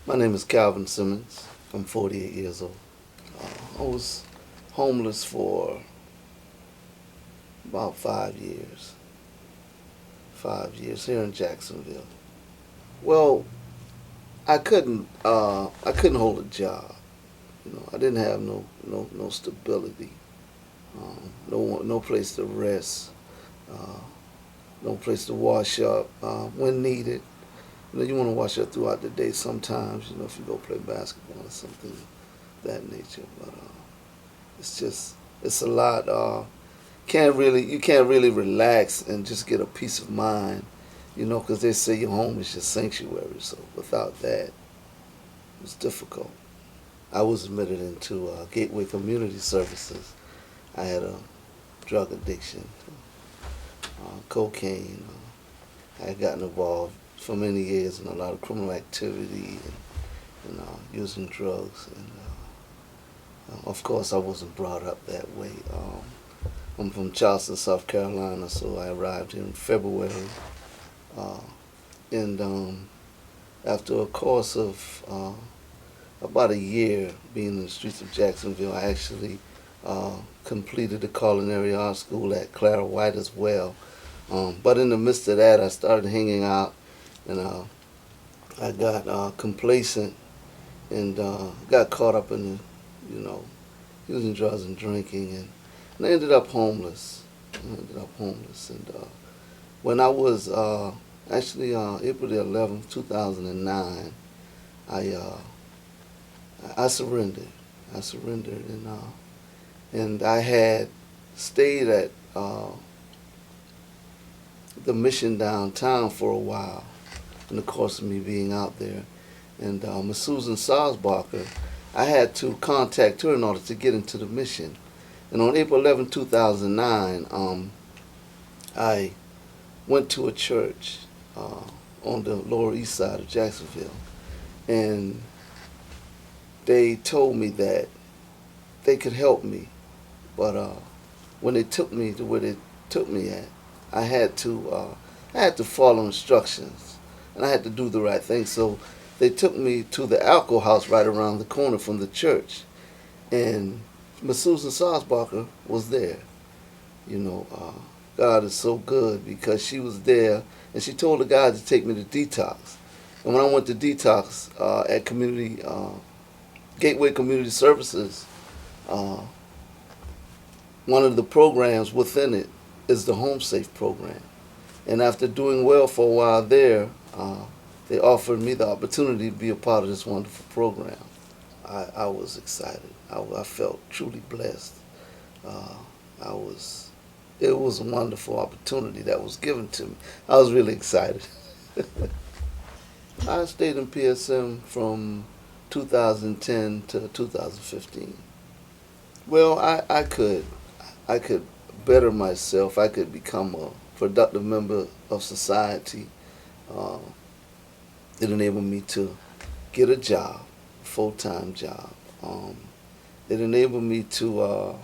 My name is Calvin Simmons. I'm 48 years old. I was homeless for about 5 years. 5 years here in Jacksonville. Well, I couldn't hold a job. I didn't have no stability. No place to rest. Uh, no place to wash up when needed. You want to wash up throughout the day sometimes. If you go play basketball or something of that nature. But it's a lot. You can't really relax and just get a peace of mind. Because they say your home is your sanctuary. So without that, it's difficult. I was admitted into Gateway Community Services. I had a drug addiction, cocaine. I had gotten involved for many years in a lot of criminal activity and using drugs. And of course, I wasn't brought up that way. I'm from Charleston, South Carolina, so I arrived here in February. And after a course of about a year being in the streets of Jacksonville, I actually completed the culinary arts school at Clara White as well. But in the midst of that, I started hanging out, and I got complacent and got caught up in using drugs and drinking, and I ended up homeless. And when I was actually April the 11th, 2009, I surrendered. And I had stayed at the mission downtown for a while in the course of me being out there. And Miss Susan Salzbacher, I had to contact her in order to get into the mission. And on April 11, 2009, I went to a church on the Lower East Side of Jacksonville. And they told me that they could help me. But when they took me to where they took me at, I had to follow instructions, and I had to do the right thing. So they took me to the alcohol house right around the corner from the church, and Miss Susan Salzbacher was there. God is so good because she was there, and she told the guys to take me to detox. And when I went to detox at Gateway Community Services, one of the programs within it is the Home Safe program. And after doing well for a while there, they offered me the opportunity to be a part of this wonderful program. I was excited. I felt truly blessed. It was a wonderful opportunity that was given to me. I was really excited. I stayed in PSM from 2010 to 2015. Well, I could better myself. I could become a productive member of society. It enabled me to get a job, a full-time job. It enabled me to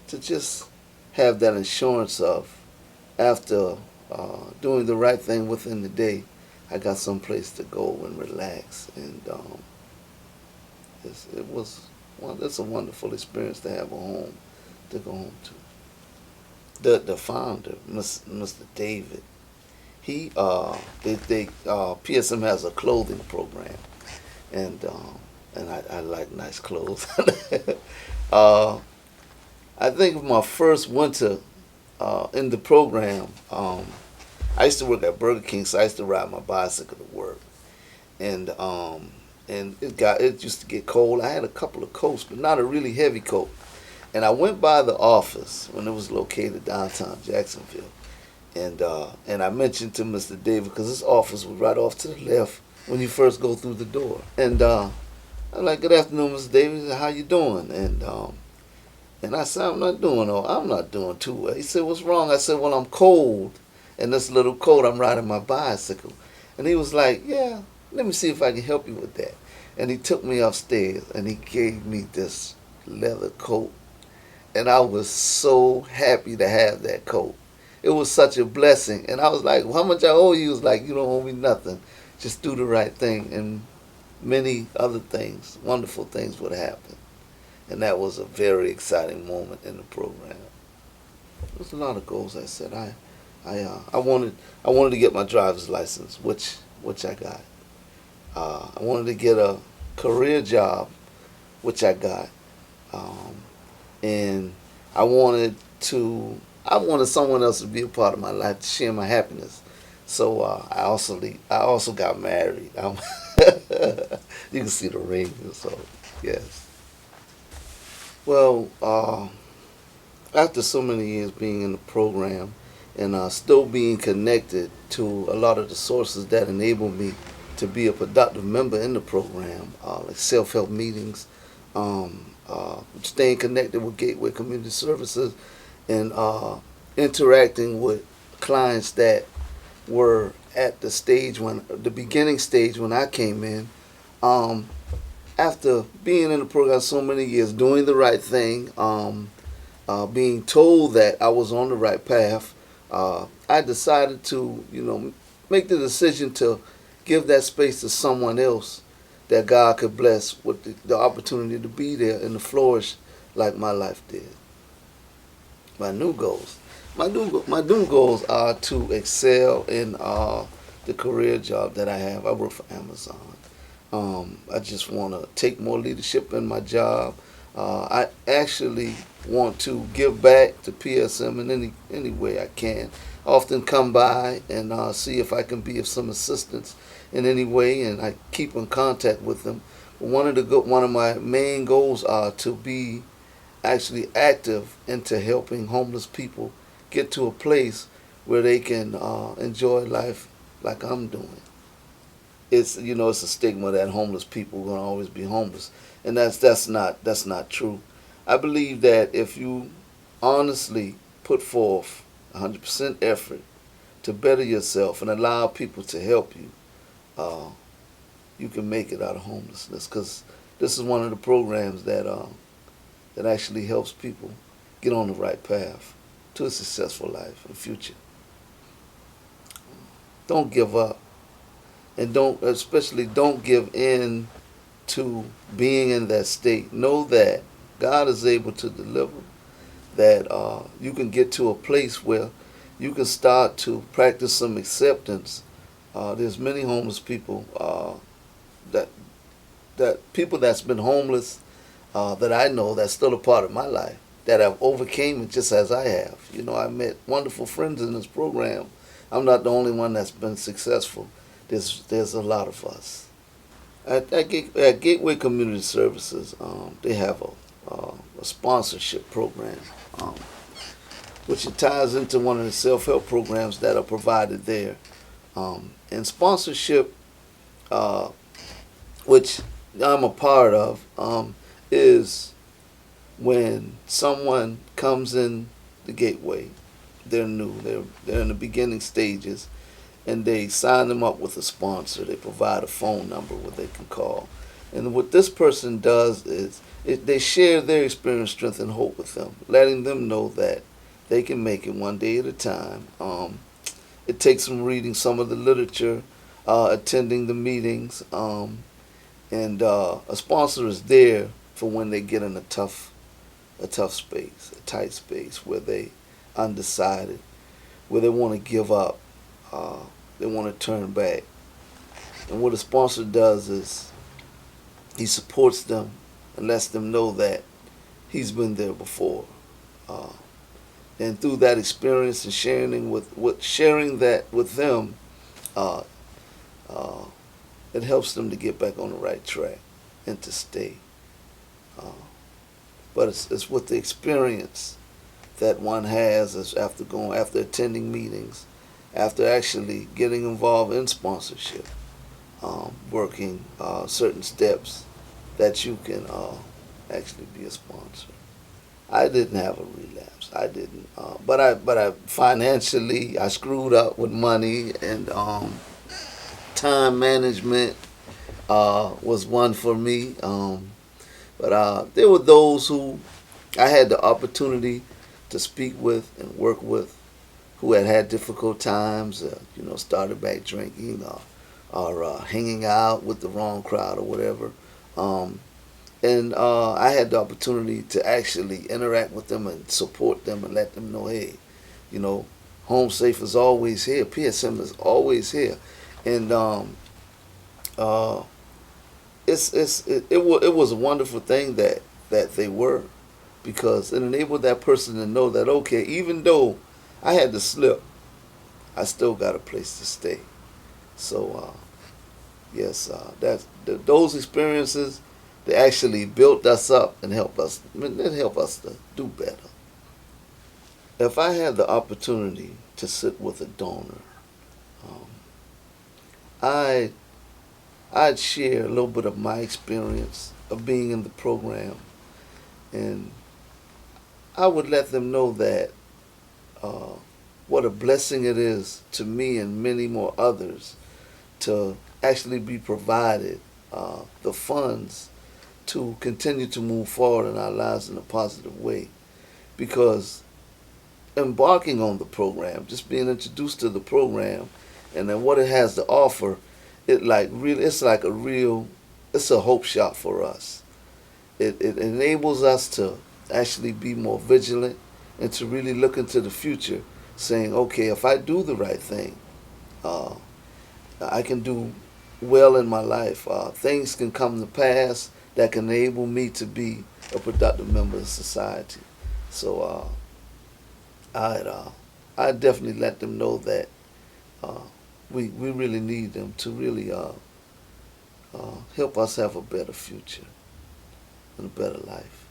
just have that assurance of, after doing the right thing within the day, I got some place to go and relax. And it's a wonderful experience to have a home to go home to. The founder, Mr. David, PSM has a clothing program, and I like nice clothes. I think my first winter in the program, I used to work at Burger King, so I used to ride my bicycle to work, and it used to get cold. I had a couple of coats, but not a really heavy coat. And I went by the office when it was located downtown Jacksonville, and I mentioned to Mr. David, because his office was right off to the left when you first go through the door. And I'm like, "Good afternoon, Mr. David. He said, how you doing?" And I said, I'm not doing too well. He said, "What's wrong?" I said, "Well, I'm cold, and this little coat, I'm riding my bicycle." And he was like, "Yeah, let me see if I can help you with that." And he took me upstairs, and he gave me this leather coat. And I was so happy to have that coat. It was such a blessing. And I was like, "Well, how much I owe you?" He was like, "You don't owe me nothing. Just do the right thing." And many other things, wonderful things would happen. And that was a very exciting moment in the program. There's a lot of goals I set. I wanted to get my driver's license, which I got. I wanted to get a career job, which I got. Um, and I wanted someone else to be a part of my life, to share my happiness. So I also got married. You can see the ring. So yes. Well, after so many years being in the program and still being connected to a lot of the sources that enable me to be a productive member in the program, like self-help meetings, staying connected with Gateway Community Services, and interacting with clients that were at the beginning stage when I came in. Um, After being in the program so many years, doing the right thing, being told that I was on the right path, I decided to, make the decision to give that space to someone else that God could bless with the opportunity to be there and to flourish like my life did. My new goals. My new goals are to excel in the career job that I have. I work for Amazon. I just want to take more leadership in my job. I actually want to give back to PSM in any way I can. I often come by and see if I can be of some assistance in any way, and I keep in contact with them. But one of my main goals are to be actually active into helping homeless people get to a place where they can enjoy life like I'm doing. It's a stigma that homeless people are going to always be homeless, and that's not true. I believe that if you honestly put forth 100% effort to better yourself and allow people to help you, uh, you can make it out of homelessness. Because this is one of the programs that actually helps people get on the right path to a successful life in the future. Don't give up, and don't give in to being in that state. Know that God is able to deliver. That you can get to a place where you can start to practice some acceptance. There's many homeless people that people that's been homeless that I know that's still a part of my life that have overcame it just as I have. I met wonderful friends in this program. I'm not the only one that's been successful. There's a lot of us. At Gateway Community Services, they have a sponsorship program, um, which it ties into one of the self-help programs that are provided there. And sponsorship, uh, which I'm a part of, is when someone comes in the gateway, they're new, they're in the beginning stages, and they sign them up with a sponsor. They provide a phone number where they can call. And what this person does is they share their experience, strength, and hope with them, letting them know that they can make it one day at a time. It takes them reading some of the literature, attending the meetings, and a sponsor is there for when they get in a tough space, a tight space where they undecided, where they want to give up, they want to turn back. And what a sponsor does is he supports them and lets them know that he's been there before. Uh, and through that experience and sharing that with them, uh, uh, it helps them to get back on the right track and to stay. Uh, but it's with the experience that one has after attending meetings, after actually getting involved in sponsorship, working certain steps that you can actually be a sponsor. I didn't have a relapse. I didn't, but I financially I screwed up with money, and time management was one for me. But there were those who I had the opportunity to speak with and work with who had difficult times, started back drinking, are hanging out with the wrong crowd or whatever. Um, and I had the opportunity to actually interact with them and support them and let them know, hey, you know, Home Safe is always here. PSM is always here, and uh, it was a wonderful thing that they were, because it enabled that person to know that, okay, even though I had to slip, I still got a place to stay. So yes, those experiences, they actually built us up and helped us. I mean, it helped us to do better. If I had the opportunity to sit with a donor, um, I I'd share a little bit of my experience of being in the program, and I would let them know that uh, what a blessing it is to me and many more others to actually be provided the funds to continue to move forward in our lives in a positive way. Because embarking on the program, just being introduced to the program, and then what it has to offer, it's like a real, it's a hope shot for us. It enables us to actually be more vigilant and to really look into the future, saying, okay, if I do the right thing, uh, I can do well in my life. Things can come to pass that can enable me to be a productive member of society. So I definitely let them know that uh, we really need them to really help us have a better future and a better life.